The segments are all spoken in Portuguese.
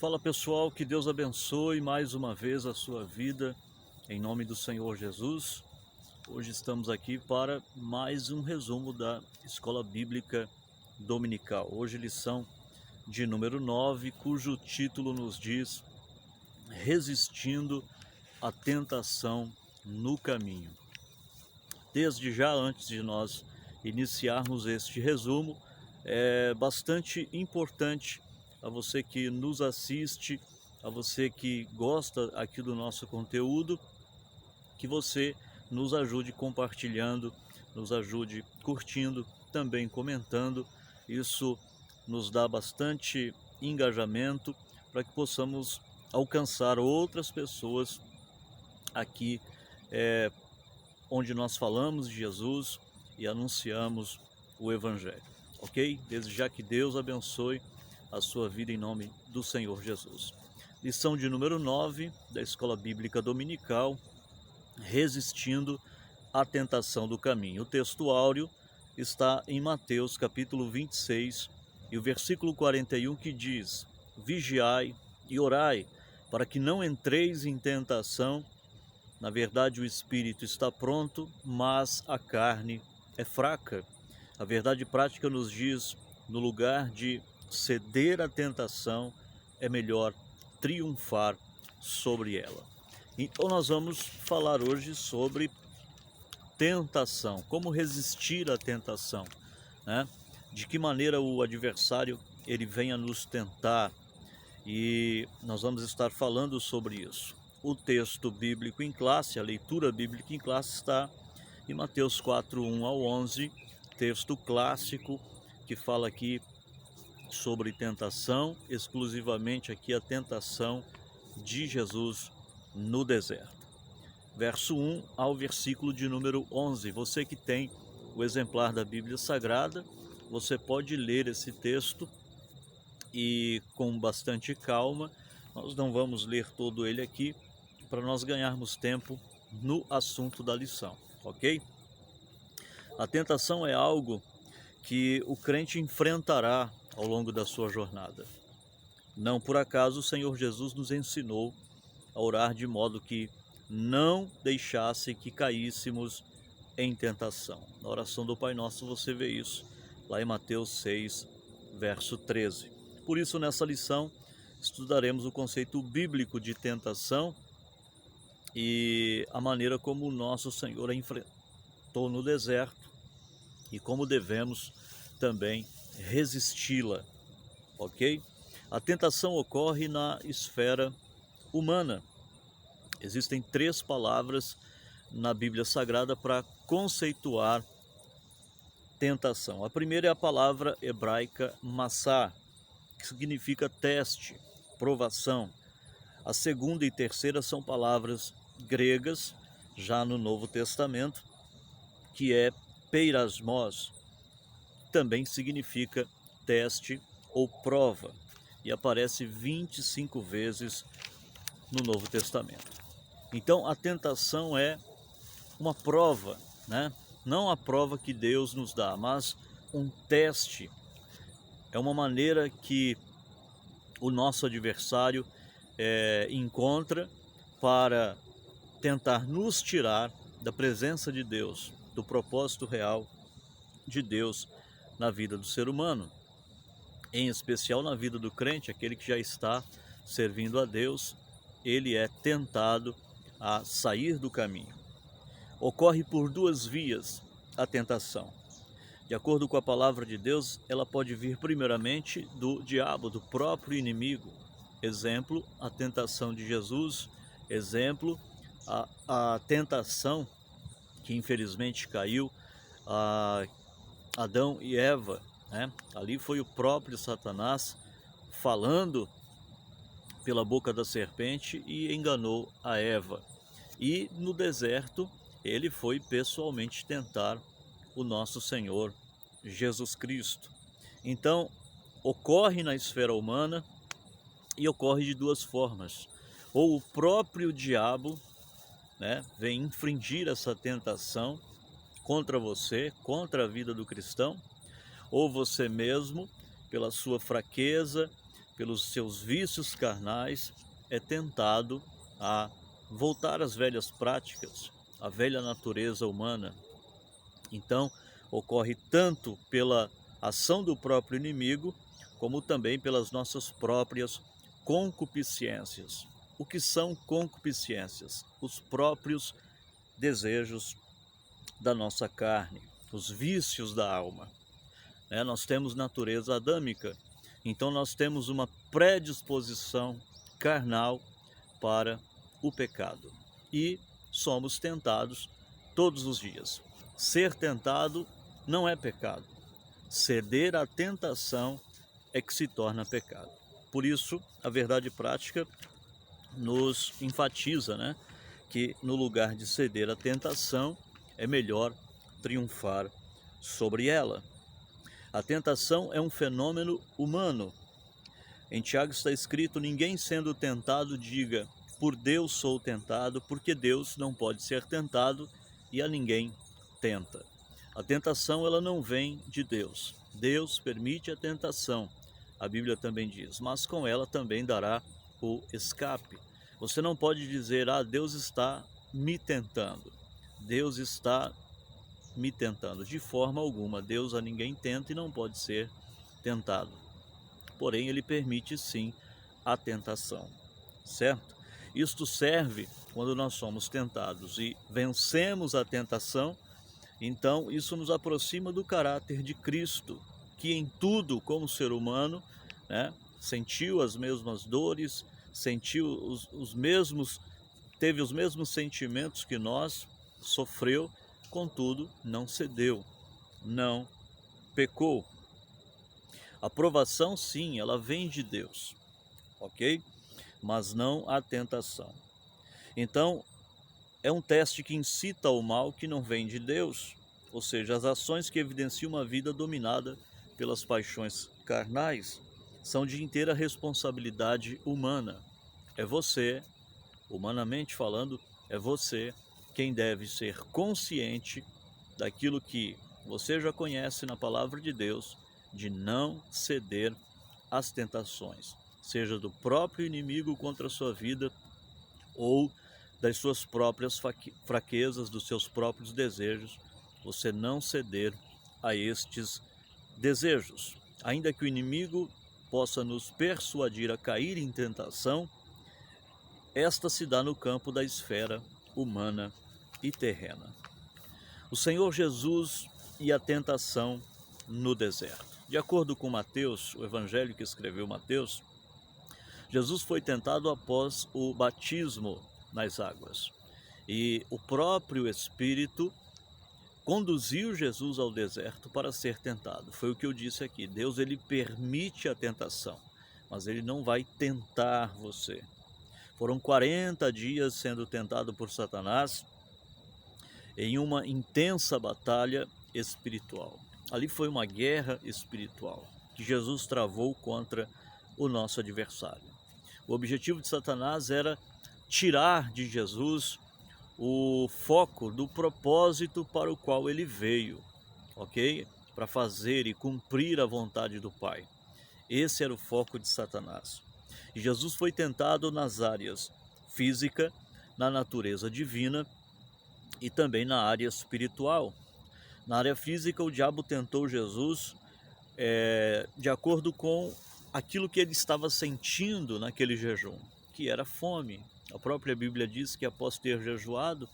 Fala pessoal, que Deus abençoe mais uma vez a sua vida, em nome do Senhor Jesus. Hoje estamos aqui para mais um resumo da Escola Bíblica Dominical. Hoje lição de número 9, cujo título nos diz Resistindo à Tentação no Caminho. Desde já, antes de nós iniciarmos este resumo, é bastante importante a você que nos assiste, a você que gosta aqui do nosso conteúdo, que você nos ajude compartilhando, nos ajude curtindo, também comentando. Isso nos dá bastante engajamento para que possamos alcançar outras pessoas aqui onde nós falamos de Jesus e anunciamos o Evangelho, ok? Desde já que Deus abençoe a sua vida em nome do Senhor Jesus. Lição de número 9 da Escola Bíblica Dominical, Resistindo à Tentação do Caminho. O texto áureo está em Mateus capítulo 26 e o versículo 41 que diz: Vigiai e orai, para que não entreis em tentação. Na verdade, o espírito está pronto, mas a carne é fraca. A verdade prática nos diz, no lugar de ceder à tentação, é melhor triunfar sobre ela. Então nós vamos falar hoje sobre tentação, como resistir à tentação, né? De que maneira o adversário ele vem a nos tentar, e nós vamos estar falando sobre isso. O texto bíblico em classe, a leitura bíblica em classe está em Mateus 4, 1 ao 11, texto clássico que fala aqui sobre tentação, exclusivamente aqui a tentação de Jesus no deserto. Verso 1 ao versículo de número 11. Você que tem o exemplar da Bíblia Sagrada, você pode ler esse texto e com bastante calma. Nós não vamos ler todo ele aqui para nós ganharmos tempo no assunto da lição, ok? A tentação é algo que o crente enfrentará ao longo da sua jornada. Não por acaso o Senhor Jesus nos ensinou a orar de modo que não deixasse que caíssemos em tentação. Na oração do Pai Nosso você vê isso, lá em Mateus 6, verso 13. Por isso, nessa lição, estudaremos o conceito bíblico de tentação e a maneira como o nosso Senhor a enfrentou no deserto e como devemos também resisti-la, ok? A tentação ocorre na esfera humana. Existem 3 palavras na Bíblia Sagrada para conceituar tentação. A primeira é a palavra hebraica massá, que significa teste, provação. A segunda e terceira são palavras gregas, já no Novo Testamento, que é peirasmos, que também significa teste ou prova, e aparece 25 vezes no Novo Testamento. Então a tentação é uma prova, né? Não a prova que Deus nos dá, mas um teste. É uma maneira que o nosso adversário encontra para tentar nos tirar da presença de Deus, do propósito real de Deus na vida do ser humano, em especial na vida do crente, aquele que já está servindo a Deus. Ele é tentado a sair do caminho. Ocorre por 2 vias a tentação. De acordo com a palavra de Deus, ela pode vir primeiramente do diabo, do próprio inimigo. Exemplo, a tentação de Jesus. Exemplo, a tentação que infelizmente caiu a Adão e Eva, né? Ali foi o próprio Satanás falando pela boca da serpente e enganou a Eva. E no deserto ele foi pessoalmente tentar o nosso Senhor Jesus Cristo. Então, ocorre na esfera humana e ocorre de 2 formas. Ou o próprio diabo, né, vem infringir essa tentação contra você, contra a vida do cristão, ou você mesmo, pela sua fraqueza, pelos seus vícios carnais, é tentado a voltar às velhas práticas, à velha natureza humana. Então, ocorre tanto pela ação do próprio inimigo, como também pelas nossas próprias concupiscências. O que são concupiscências? Os próprios desejos da nossa carne, os vícios da alma. Nós temos natureza adâmica, então nós temos uma predisposição carnal para o pecado e somos tentados todos os dias. Ser tentado não é pecado. Ceder à tentação é que se torna pecado. Por isso, a verdade prática nos enfatiza, que no lugar de ceder à tentação, é melhor triunfar sobre ela. A tentação é um fenômeno humano. Em Tiago está escrito: ninguém sendo tentado diga, por Deus sou tentado, porque Deus não pode ser tentado e a ninguém tenta. A tentação, ela não vem de Deus. Deus permite a tentação, a Bíblia também diz, mas com ela também dará o escape. Você não pode dizer: Deus está me tentando. Deus está me tentando. De forma alguma, Deus a ninguém tenta e não pode ser tentado. Porém, Ele permite sim a tentação, certo? Isto serve quando nós somos tentados e vencemos a tentação. Então, isso nos aproxima do caráter de Cristo, que em tudo, como ser humano, sentiu as mesmas dores, sentiu teve os mesmos sentimentos que nós, sofreu, contudo, não cedeu, não pecou. A provação, sim, ela vem de Deus, ok? Mas não a tentação. Então, é um teste que incita ao mal que não vem de Deus, ou seja, as ações que evidenciam uma vida dominada pelas paixões carnais são de inteira responsabilidade humana. É você, humanamente falando, é você quem deve ser consciente daquilo que você já conhece na palavra de Deus, de não ceder às tentações, seja do próprio inimigo contra a sua vida ou das suas próprias fraquezas, dos seus próprios desejos. Você não ceder a estes desejos. Ainda que o inimigo possa nos persuadir a cair em tentação, esta se dá no campo da esfera humana e terrena. O Senhor Jesus e a tentação no deserto. De acordo com Mateus, o evangelho que escreveu Mateus, Jesus foi tentado após o batismo nas águas. E o próprio Espírito conduziu Jesus ao deserto para ser tentado. Foi o que eu disse aqui. Deus, ele permite a tentação, mas ele não vai tentar você. Foram 40 dias sendo tentado por Satanás em uma intensa batalha espiritual. Ali foi uma guerra espiritual que Jesus travou contra o nosso adversário. O objetivo de Satanás era tirar de Jesus o foco do propósito para o qual ele veio, ok? Para fazer e cumprir a vontade do Pai. Esse era o foco de Satanás. E Jesus foi tentado nas áreas física, na natureza divina e também na área espiritual. Na área física, o diabo tentou Jesus de acordo com aquilo que ele estava sentindo naquele jejum, que era fome. A própria Bíblia diz que após ter jejuado,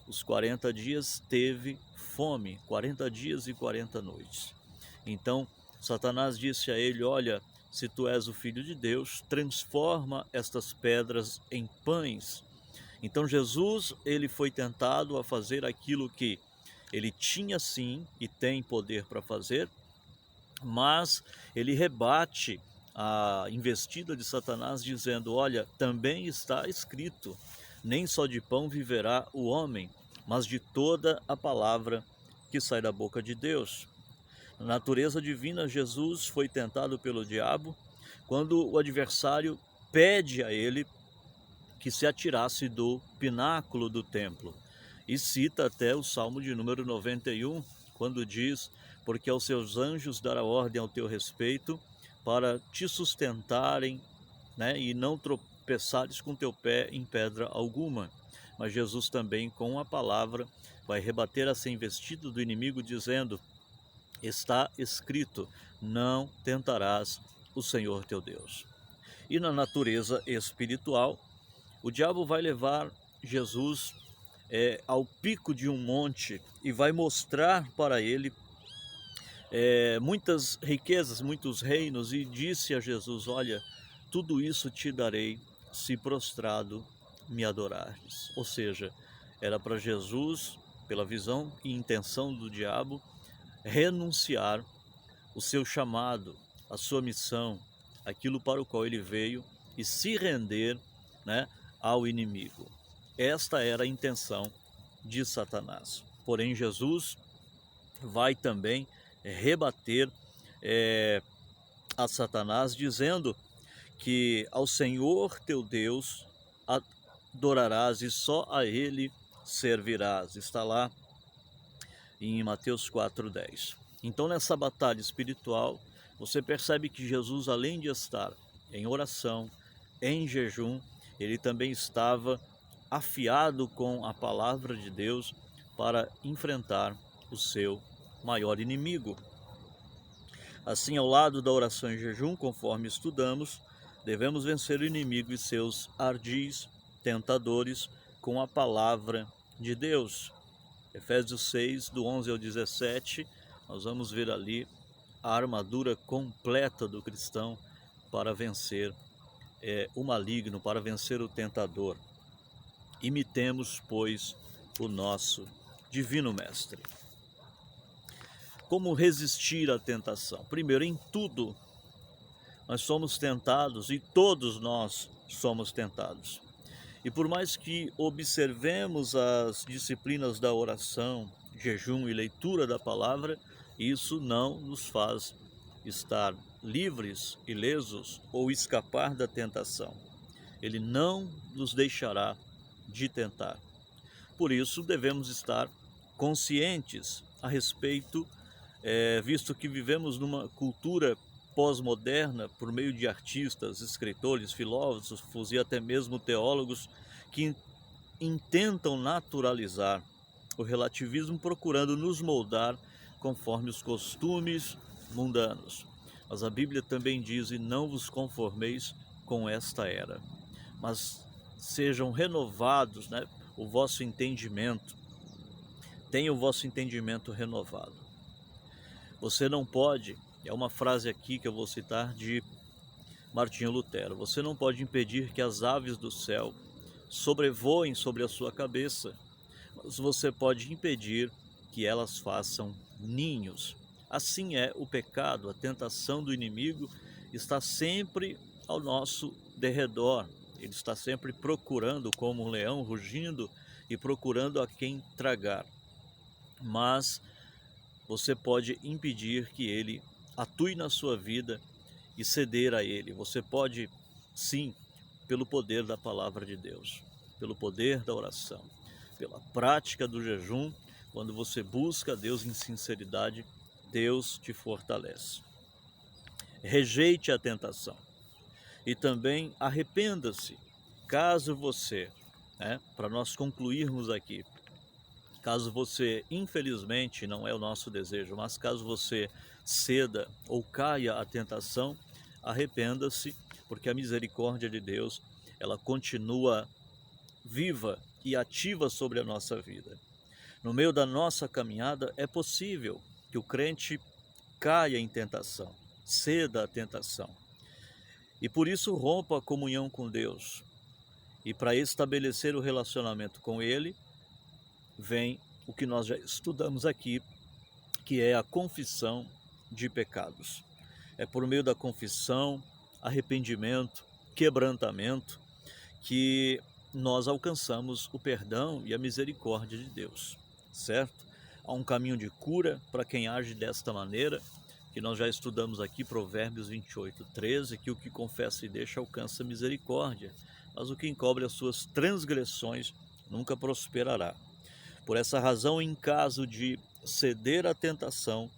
os 40 dias teve fome, 40 dias e 40 noites. Então, Satanás disse a ele: olha, se tu és o Filho de Deus, transforma estas pedras em pães. Então Jesus, ele foi tentado a fazer aquilo que ele tinha sim e tem poder para fazer, mas ele rebate a investida de Satanás dizendo: olha, também está escrito, nem só de pão viverá o homem, mas de toda a palavra que sai da boca de Deus. Na natureza divina, Jesus foi tentado pelo diabo quando o adversário pede a ele que se atirasse do pináculo do templo. E cita até o Salmo de número 91, quando diz: porque aos seus anjos dará ordem ao teu respeito, para te sustentarem, né, e não tropeçares com teu pé em pedra alguma. Mas Jesus também, com a palavra, vai rebater essa investida do inimigo, dizendo: está escrito, não tentarás o Senhor teu Deus. E na natureza espiritual, o diabo vai levar Jesus ao pico de um monte e vai mostrar para ele muitas riquezas, muitos reinos, e disse a Jesus: olha, tudo isso te darei se prostrado me adorares. Ou seja, era para Jesus, pela visão e intenção do diabo, renunciar o seu chamado, a sua missão, aquilo para o qual ele veio, e se render, né, ao inimigo. Esta era a intenção de Satanás. Porém, Jesus vai também rebater a Satanás, dizendo que ao Senhor teu Deus adorarás e só a Ele servirás. Está lá em Mateus 4:10. Então, nessa batalha espiritual, você percebe que Jesus, além de estar em oração, em jejum, ele também estava afiado com a palavra de Deus para enfrentar o seu maior inimigo. Assim, ao lado da oração e jejum, conforme estudamos, devemos vencer o inimigo e seus ardis tentadores com a palavra de Deus. Efésios 6, do 11 ao 17, nós vamos ver ali a armadura completa do cristão para vencer o maligno, para vencer o tentador. Imitemos, pois, o nosso divino mestre. Como resistir à tentação? Primeiro, em tudo nós somos tentados, e todos nós somos tentados. E por mais que observemos as disciplinas da oração, jejum e leitura da palavra, isso não nos faz estar livres, ilesos ou escapar da tentação. Ele não nos deixará de tentar. Por isso devemos estar conscientes a respeito, visto que vivemos numa cultura pós-moderna, por meio de artistas, escritores, filósofos e até mesmo teólogos que intentam naturalizar o relativismo, procurando nos moldar conforme os costumes mundanos. Mas a Bíblia também diz: e não vos conformeis com esta era, mas sejam renovados, né, o vosso entendimento. Tenha o vosso entendimento renovado. Você não pode, é uma frase aqui que eu vou citar de Martinho Lutero, você não pode impedir que as aves do céu sobrevoem sobre a sua cabeça, mas você pode impedir que elas façam ninhos. Assim é o pecado, a tentação do inimigo está sempre ao nosso derredor. Ele está sempre procurando, como um leão rugindo, e procurando a quem tragar. Mas você pode impedir que ele atue na sua vida e ceder a ele. Você pode, sim, pelo poder da palavra de Deus, pelo poder da oração, pela prática do jejum. Quando você busca a Deus em sinceridade, Deus te fortalece. Rejeite a tentação e também arrependa-se. Caso você, para nós concluirmos aqui, caso você, infelizmente, não é o nosso desejo, mas caso você ceda ou caia à tentação, arrependa-se, porque a misericórdia de Deus, ela continua viva e ativa sobre a nossa vida. No meio da nossa caminhada, é possível que o crente caia em tentação, ceda à tentação. E por isso rompa a comunhão com Deus. E para estabelecer o relacionamento com Ele, vem o que nós já estudamos aqui, que é a confissão de pecados. É por meio da confissão, arrependimento, quebrantamento, que nós alcançamos o perdão e a misericórdia de Deus, certo? Há um caminho de cura para quem age desta maneira, que nós já estudamos aqui, Provérbios 28:13, que o que confessa e deixa alcança misericórdia, mas o que encobre as suas transgressões nunca prosperará. Por essa razão, em caso de ceder à tentação,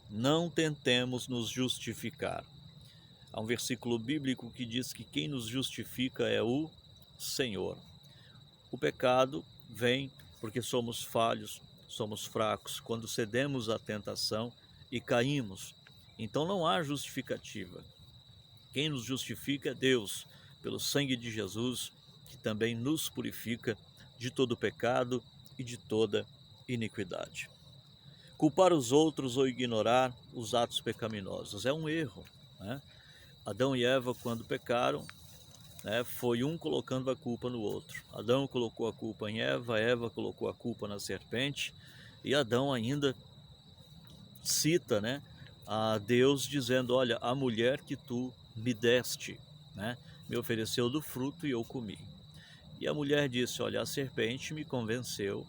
não tentemos nos justificar. Há um versículo bíblico que diz que quem nos justifica é o Senhor. O pecado vem porque somos falhos, somos fracos, quando cedemos à tentação e caímos. Então não há justificativa. Quem nos justifica é Deus, pelo sangue de Jesus, que também nos purifica de todo pecado e de toda iniquidade. Culpar os outros ou ignorar os atos pecaminosos é um erro, né? Adão e Eva, quando pecaram, foi um colocando a culpa no outro. Adão colocou a culpa em Eva, Eva colocou a culpa na serpente, e Adão ainda cita, a Deus dizendo: olha, a mulher que tu me deste, me ofereceu do fruto e eu comi. E a mulher disse: olha, a serpente me convenceu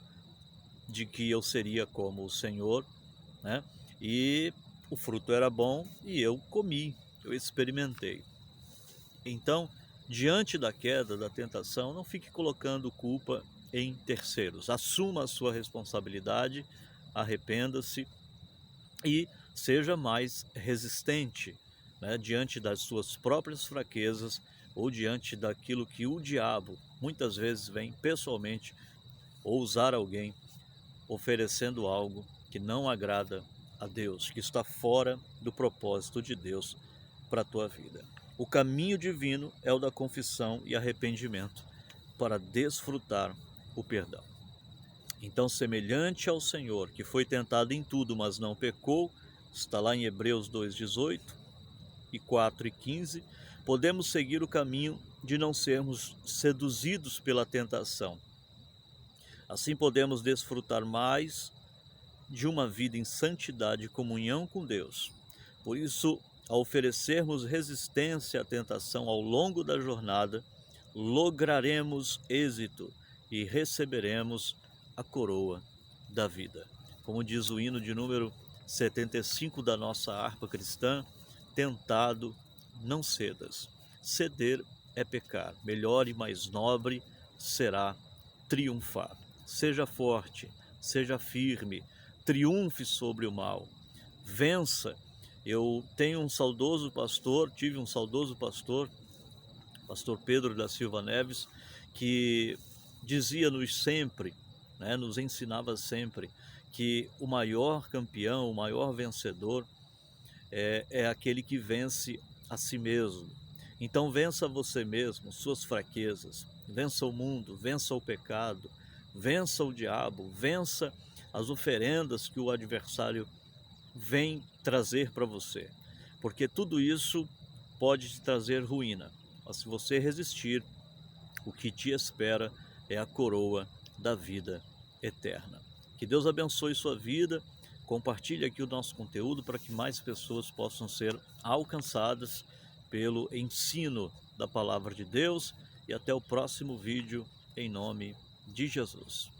de que eu seria como o Senhor, e o fruto era bom e eu comi, eu experimentei. Então, diante da queda, da tentação, não fique colocando culpa em terceiros. Assuma a sua responsabilidade, arrependa-se e seja mais resistente, diante das suas próprias fraquezas ou diante daquilo que o diabo muitas vezes vem pessoalmente ou usar alguém oferecendo algo que não agrada a Deus, que está fora do propósito de Deus para a tua vida. O caminho divino é o da confissão e arrependimento para desfrutar o perdão. Então, semelhante ao Senhor, que foi tentado em tudo, mas não pecou, está lá em Hebreus 2:18 e 4:15, podemos seguir o caminho de não sermos seduzidos pela tentação. Assim podemos desfrutar mais de uma vida em santidade e comunhão com Deus. Por isso, ao oferecermos resistência à tentação ao longo da jornada, lograremos êxito e receberemos a coroa da vida. Como diz o hino de número 75 da nossa harpa cristã: tentado, não cedas. Ceder é pecar. Melhor e mais nobre será triunfar. Seja forte, seja firme, triunfe sobre o mal, vença. Eu tenho um saudoso pastor, tive um saudoso pastor, pastor Pedro da Silva Neves, que dizia-nos sempre, nos ensinava sempre, que o maior campeão, o maior vencedor é aquele que vence a si mesmo. Então vença você mesmo, suas fraquezas, vença o mundo, vença o pecado, vença o diabo, vença as oferendas que o adversário vem trazer para você, porque tudo isso pode te trazer ruína, mas se você resistir, o que te espera é a coroa da vida eterna. Que Deus abençoe sua vida, compartilhe aqui o nosso conteúdo para que mais pessoas possam ser alcançadas pelo ensino da palavra de Deus, e até o próximo vídeo, em nome de Jesus.